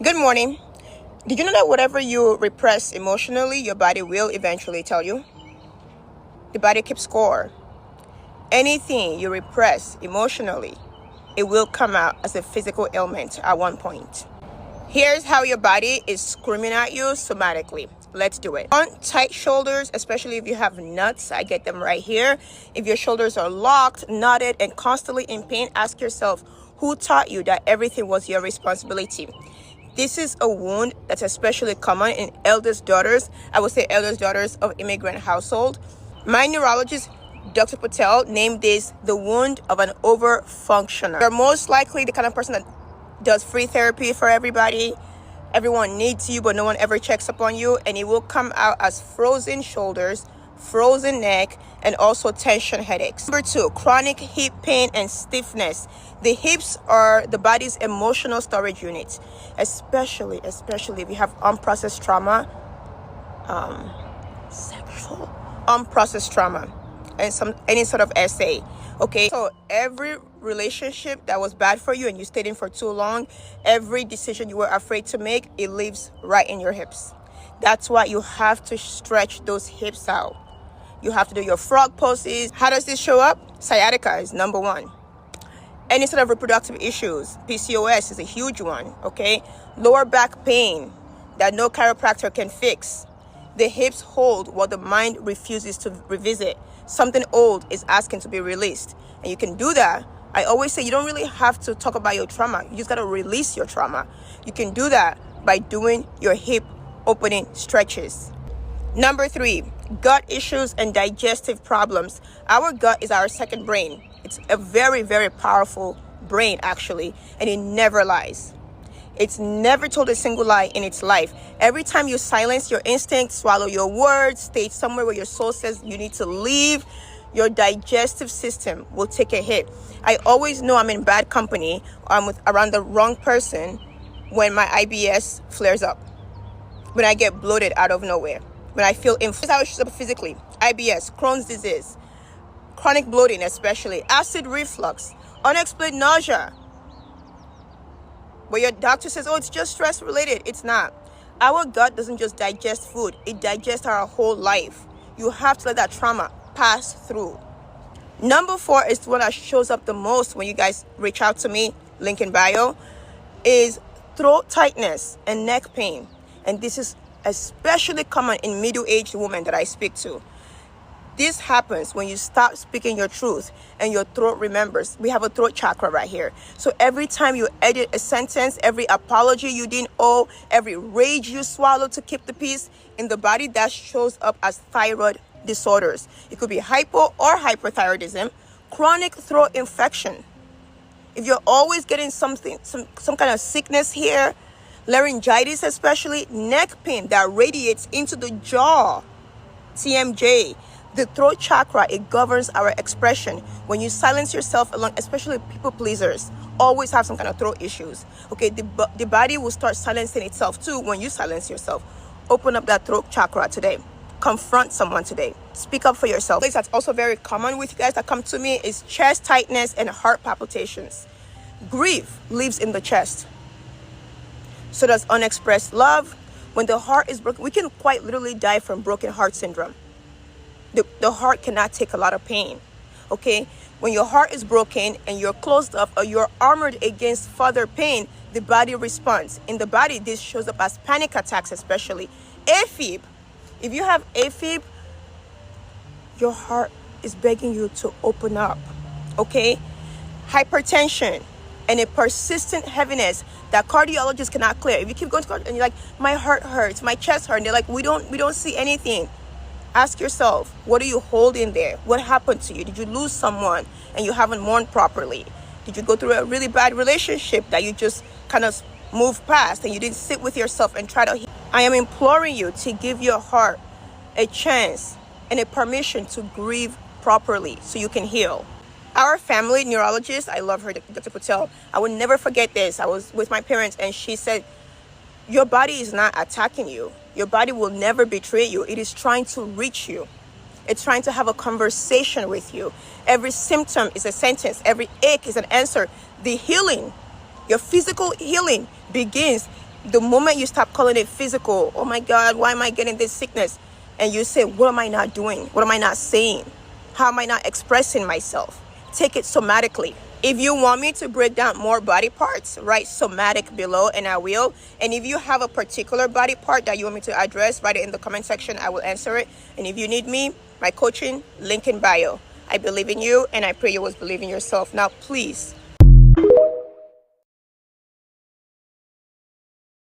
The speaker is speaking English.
Good morning. Did you know that whatever you repress emotionally, your body will eventually tell you? The body keeps score. Anything you repress emotionally, it will come out as a physical ailment at one point. Here's how your body is screaming at you somatically. Let's do it. On tight shoulders, especially if you have nuts, I get them right here. If your shoulders are locked, knotted, and constantly in pain, ask yourself, who taught you that everything was your responsibility? This is a wound that's especially common in eldest daughters. I would say eldest daughters of immigrant household. My neurologist, Dr. Patel, named this the wound of an overfunctioner. You're most likely the kind of person that does free therapy for everybody. Everyone needs you, but no one ever checks up on you. And it will come out as frozen shoulders, frozen neck, and also tension headaches. Number 2, chronic hip pain and stiffness. The hips are the body's emotional storage unit, especially if you have unprocessed trauma, sexual unprocessed trauma, and any sort of SA. Okay, so every relationship that was bad for you and you stayed in for too long, every decision you were afraid to make, it lives right in your hips. That's why you have to stretch those hips out. You have to do your frog poses. How does this show up? Sciatica is number 1. Any sort of reproductive issues, PCOS is a huge one, okay? Lower back pain that no chiropractor can fix. The hips hold what the mind refuses to revisit. Something old is asking to be released. And you can do that. I always say you don't really have to talk about your trauma. You just got to release your trauma. You can do that by doing your hip opening stretches. Number 3, gut issues and digestive problems. Our gut is our second brain. It's a very, very powerful brain, actually, and it never lies. It's never told a single lie in its life. Every time you silence your instincts, swallow your words, stay somewhere where your soul says you need to leave, your digestive system will take a hit. I always know I'm in bad company or I'm around the wrong person when my IBS flares up, when I get bloated out of nowhere, when I feel inflamed. This is how it shows up physically. IBS, Crohn's disease, chronic bloating especially, acid reflux, unexplained nausea. But your doctor says, oh, it's just stress related. It's not. Our gut doesn't just digest food. It digests our whole life. You have to let that trauma pass through. Number 4 is the one that shows up the most when you guys reach out to me, link in bio, is throat tightness and neck pain. And this is especially common in middle-aged women that I speak to. This happens when you stop speaking your truth and your throat remembers. We have a throat chakra right here. So every time you edit a sentence, every apology you didn't owe, every rage you swallowed to keep the peace in the body, that shows up as thyroid disorders. It could be hypo or hyperthyroidism, chronic throat infection. If you're always getting some kind of sickness here, laryngitis especially, neck pain that radiates into the jaw, TMJ. The throat chakra, it governs our expression. When you silence yourself along, especially people pleasers, always have some kind of throat issues. Okay, the body will start silencing itself too when you silence yourself. Open up that throat chakra today. Confront someone today. Speak up for yourself. Place that's also very common with you guys that come to me is chest tightness and heart palpitations. Grief lives in the chest. So does unexpressed love. When the heart is broken, we can quite literally die from broken heart syndrome. The heart cannot take a lot of pain, okay? When your heart is broken and you're closed up or you're armored against further pain, the body responds. In the body, this shows up as panic attacks, especially. AFib. If you have AFib, your heart is begging you to open up, okay? Hypertension and a persistent heaviness that cardiologists cannot clear. If you keep going to cardiology and you're like, my heart hurts, my chest hurts, and they're like, we don't see anything. Ask yourself, what are you holding there? What happened to you? Did you lose someone and you haven't mourned properly? Did you go through a really bad relationship that you just kind of moved past and you didn't sit with yourself and try to heal? I am imploring you to give your heart a chance and a permission to grieve properly so you can heal. Our family neurologist, I love her, Dr. Patel, I will never forget this. I was with my parents and she said, your body is not attacking you. Your body will never betray you. It is trying to reach you. It's trying to have a conversation with you. Every symptom is a sentence. Every ache is an answer. The healing, your physical healing, begins The moment you stop calling it physical, oh my God, why am I getting this sickness? And you say, what am I not doing? What am I not saying? How am I not expressing myself? Take it somatically. If you want me to break down more body parts, write somatic below and I will. And if you have a particular body part that you want me to address, write it in the comment section. I will answer it. And if you need me, my coaching, link in bio. I believe in you and I pray you always believe in yourself. Now, please